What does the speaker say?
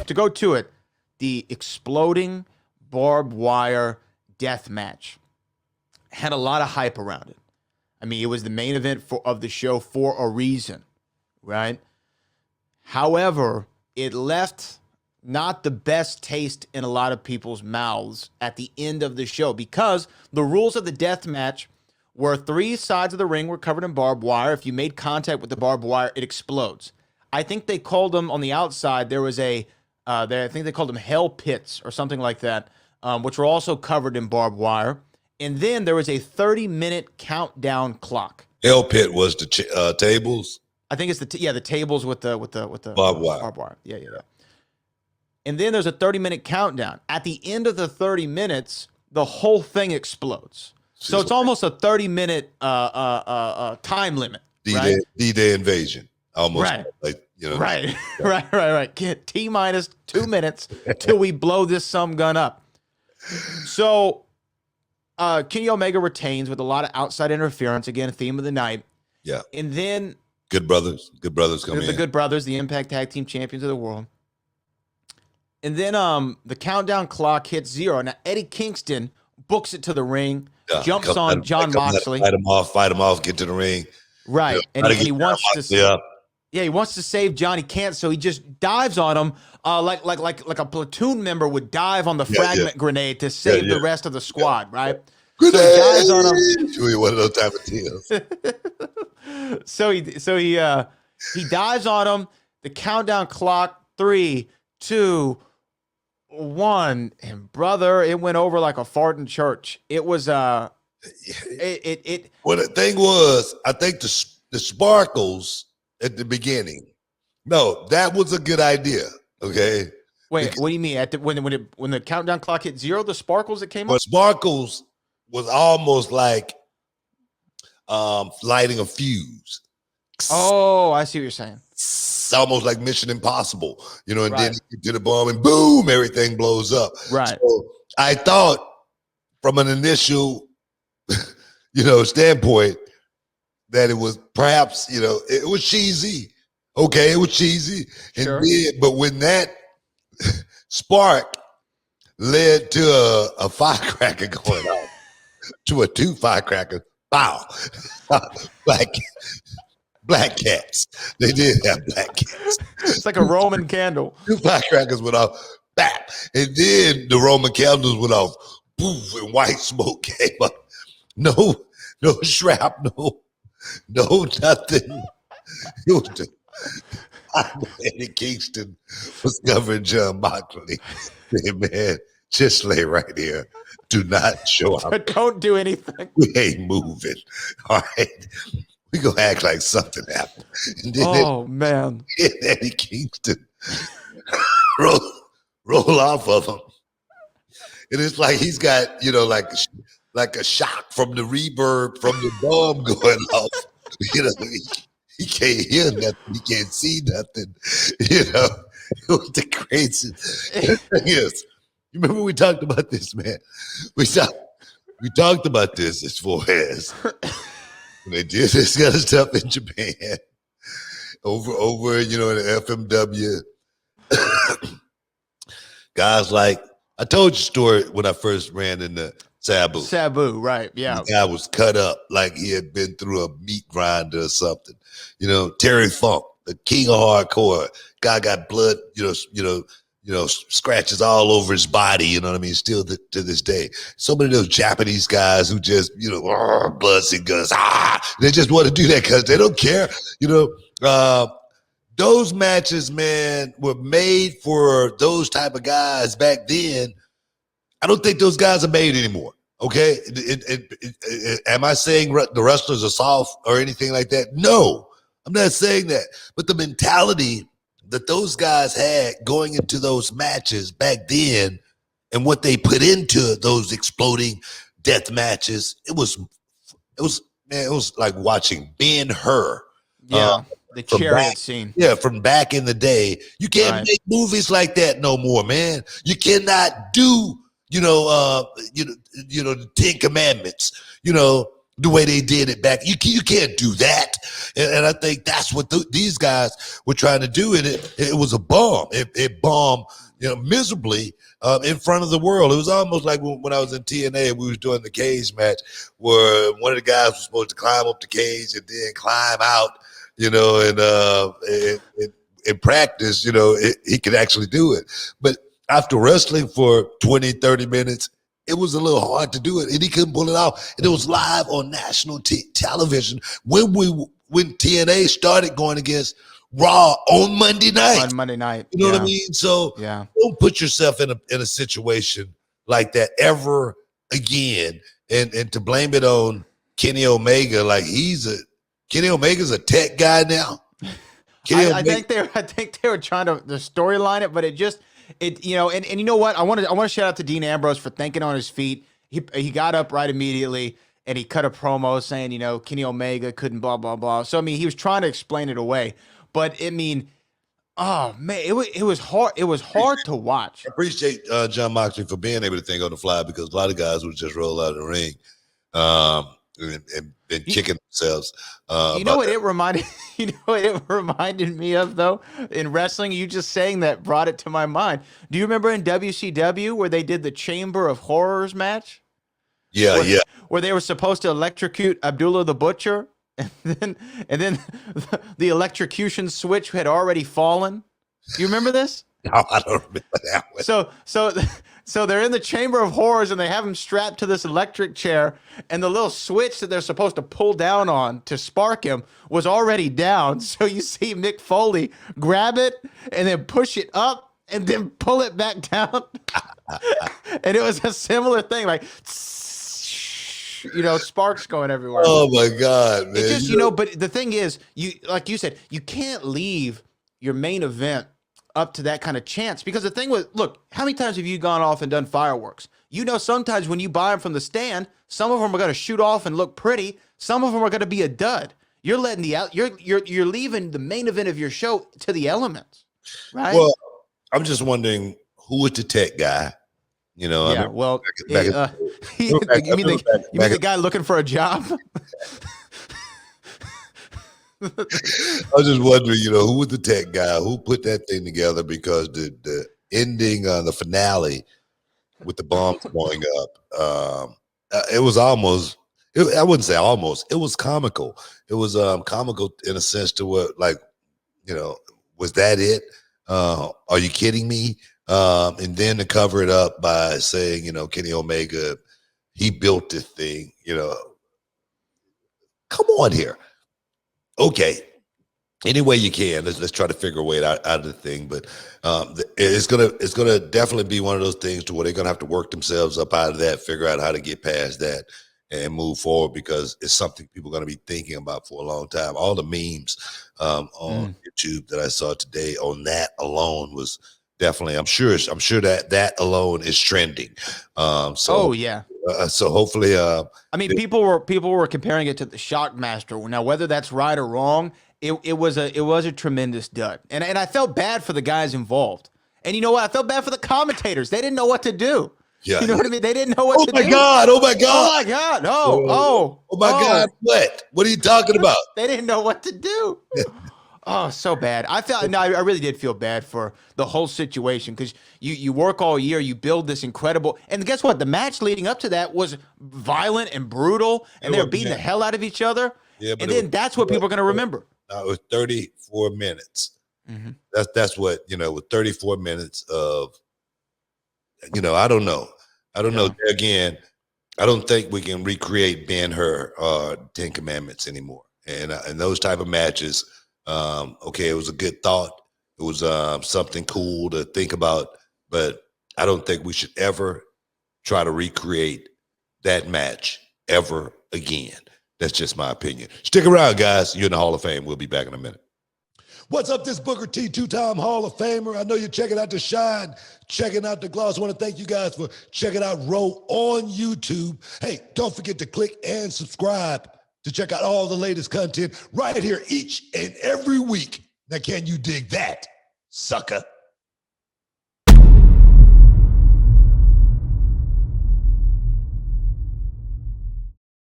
to go to it, the exploding barbed wire death match had a lot of hype around it. I mean, it was the main event of the show for a reason, right? However, it left not the best taste in a lot of people's mouths at the end of the show because the rules of the death match were 3 sides of the ring were covered in barbed wire. If you made contact with the barbed wire, it explodes. I think they called them on the outside. There was I think they called them hell pits or something like that, which were also covered in barbed wire. And then there was a 30-minute countdown clock. Hell pit was the tables. I think it's the tables with the barbed wire. Barbed wire. Yeah. And then there's a 30-minute countdown. At the end of the 30 minutes, the whole thing explodes. So it's almost a 30-minute time limit. D-Day invasion. Almost right. Like, you know. Right. Right. Get T-minus 2 minutes till we blow this gun up. So Kenny Omega retains with a lot of outside interference. Again, theme of the night. Yeah. And then Good brothers come in. The Good Brothers, the Impact Tag Team Champions of the world. And then the countdown clock hits 0. Now Eddie Kingston books it to the ring, jumps on Jon Moxley. Fight him off, get to the ring. Right. And he wants to he wants to save John. He can't, so he just dives on him like a platoon member would dive on the fragment grenade to save the rest of the squad, right? Grenade! So he dives on him. Doing one of those type of deals. So he dives on him. The countdown clock, 3, 2, 1, and brother, it went over like a fart in church. It was Well, the thing was, I think the sparkles at the beginning. No, that was a good idea. Okay. Wait, what do you mean? When the countdown clock hit 0, the sparkles that came up? Sparkles was almost like lighting a fuse. Oh, I see what you're saying. It's almost like Mission Impossible, and then you get the bomb and boom, everything blows up. Right. So I thought from an initial, standpoint that it was perhaps, it was cheesy. Okay, it was cheesy. Sure. But when that spark led to a firecracker going off, to a 2 firecrackers, pow, black cats. They did have black cats. It's like a Roman candle. 2 firecrackers went off, bap, and then the Roman candles went off, poof, and white smoke came up. No shrapnel, no nothing. It was Eddie Kingston was covering Jon Moxley. Hey, man, just lay right here. Do not show up. Don't do anything. We ain't moving. All right. We gonna act like something happened. And then man. Eddie Kingston roll off of him. And it's like he's got, like a shock from the reverb from the bomb going off. He can't hear nothing. He can't see nothing. It was the craziest thing is. You remember we talked about this, man? We talked about this as far as when they did this kind of stuff in Japan over in the FMW. Guys like, I told you a story when I first ran into Sabu. Sabu, right, yeah. The guy was cut up like he had been through a meat grinder or something. Terry Funk, the king of hardcore. Guy got blood, scratches all over his body, you know what I mean? Still to this day. So many of those Japanese guys who just, bloods and guns, they just want to do that because they don't care. Those matches, man, were made for those type of guys back then. I don't think those guys are made anymore. Okay. Am I saying the wrestlers are soft or anything like that? No, I'm not saying that. But the mentality that those guys had going into those matches back then and what they put into those exploding death matches, it was like watching Ben-Hur. Yeah. The chariot scene. Yeah, from back in the day. You can't make movies like that no more, man. You cannot do, the 10 Commandments, the way they did it back. You can't do that. And I think that's what these guys were trying to do. And it was a bomb. It bombed, miserably in front of the world. It was almost like when I was in TNA, we was doing the cage match where one of the guys was supposed to climb up the cage and then climb out, and in practice, he could actually do it. But after wrestling for 20, 30 minutes, it was a little hard to do it, and he couldn't pull it off. And it was live on national television when TNA started going against Raw on Monday night. On Monday night, you know what I mean? So don't put yourself in a situation like that ever again, and to blame it on Kenny Omega, like Kenny Omega's a tech guy now. I think they were trying to the storyline it, but it and you know what? I want to shout out to Dean Ambrose for thinking on his feet. He got up right immediately and he cut a promo saying, Kenny Omega couldn't blah blah blah. So I mean, he was trying to explain it away, but I mean, oh man, it was hard. It was hard to watch. I appreciate John Moxley for being able to think on the fly, because a lot of guys would just roll out of the ring and kicking themselves. What it reminded me of, though, in wrestling? You just saying that brought it to my mind. Do you remember in WCW where they did the Chamber of Horrors match? Yeah, where they were supposed to electrocute Abdullah the Butcher, and then the electrocution switch had already fallen. Do you remember this? No, I don't remember that one. So they're in the Chamber of Horrors and they have him strapped to this electric chair, and the little switch that they're supposed to pull down on to spark him was already down. So you see Mick Foley grab it and then push it up and then pull it back down. And it was a similar thing, like, sparks going everywhere. Oh my God, man. It just, but the thing is, like you said, you can't leave your main event up to that kind of chance, because the thing with, look, how many times have you gone off and done fireworks? Sometimes when you buy them from the stand, some of them are going to shoot off and look pretty. Some of them are going to be a dud. You're letting you're leaving the main event of your show to the elements, right? Well, I'm just wondering, who was the tech guy? You mean the guy looking for a job? I was just wondering, who was the tech guy who put that thing together, because the ending, the finale with the bombs going up, it was almost, I wouldn't say almost, it was comical. It was comical in a sense to what, like, was that it? Are you kidding me? And then to cover it up by saying, Kenny Omega, he built this thing, come on here. Okay, any way you can, let's try to figure a way out of the thing. But it's gonna definitely be one of those things to where they're gonna have to work themselves up out of that, figure out how to get past that and move forward, because it's something people are gonna be thinking about for a long time. All the memes on YouTube that I saw today on that alone was definitely, I'm sure that alone is trending. So hopefully, I mean, people were comparing it to the Shockmaster. Now, whether that's right or wrong, it was a tremendous dud, and I felt bad for the guys involved. And you know what? I felt bad for the commentators. They didn't know what to do. Yeah, you know what I mean? They didn't know what to do. Oh my God! Oh my God! Oh my God! What are you talking about? They didn't know what to do. Oh, so bad. I really did feel bad for the whole situation, because you work all year, you build this incredible, and guess what? The match leading up to that was violent and brutal, and they were beating the hell out of each other. Yeah, and then that's what people are going to remember. It was 34 minutes. Mm-hmm. That's what, with 34 minutes of, I don't know. Again, I don't think we can recreate Ben-Hur or 10 Commandments anymore. And those type of matches, okay, it was a good thought. It was something cool to think about, but I don't think we should ever try to recreate that match ever again. That's just my opinion. Stick around, guys. You're in the Hall of Fame. We'll be back in a minute. What's up? This Booker T, two-time Hall of Famer. I know you're checking out the Shine, checking out the Gloss. I want to thank you guys for checking out Row on YouTube. Hey, don't forget to click and subscribe to check out all the latest content right here each and every week. Now, can you dig that, sucker?